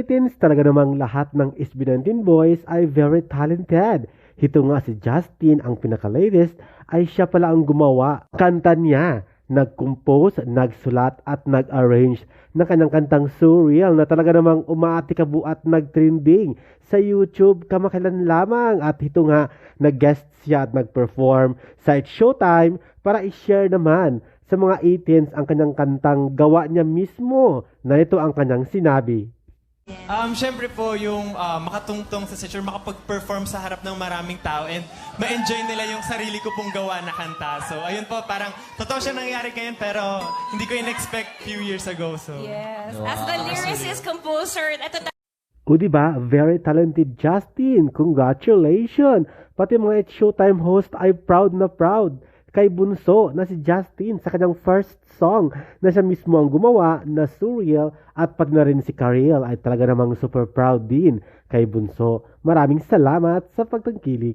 18s, talaga namang lahat ng SB19 boys ay very talented. Hito nga si Justin, ang pinaka-latest, ay siya pala ang gumawa. Kanta niya, nag-compose, nagsulat at nag-arrange ng kanyang kantang Surreal na talaga namang umaatikabu at nag-trending sa YouTube kamakailan lamang. At hito nga, nag-guest siya at nag-perform sa It's Showtime para i-share naman sa mga 18s ang kanyang kantang gawa niya mismo na ito ang kanyang sinabi. Siyempre po yung makatungtong sa stage or makapag-perform sa harap ng maraming tao and ma-enjoy nila yung sarili ko pong gawa na kanta. So ayun po, parang totoo siya nangyari ngayon pero hindi ko in-expect few years ago. So Yes. As the lyricist, composer, ito O diba, very talented Justin. Congratulations! Pati mga It's Showtime host ay proud na proud kay Bunso na si Justin sa kanyang first song na siya mismo ang gumawa na Surreal, at pag na rin si Kariel ay talaga namang super proud din kay Bunso. Maraming salamat sa pagtangkilik.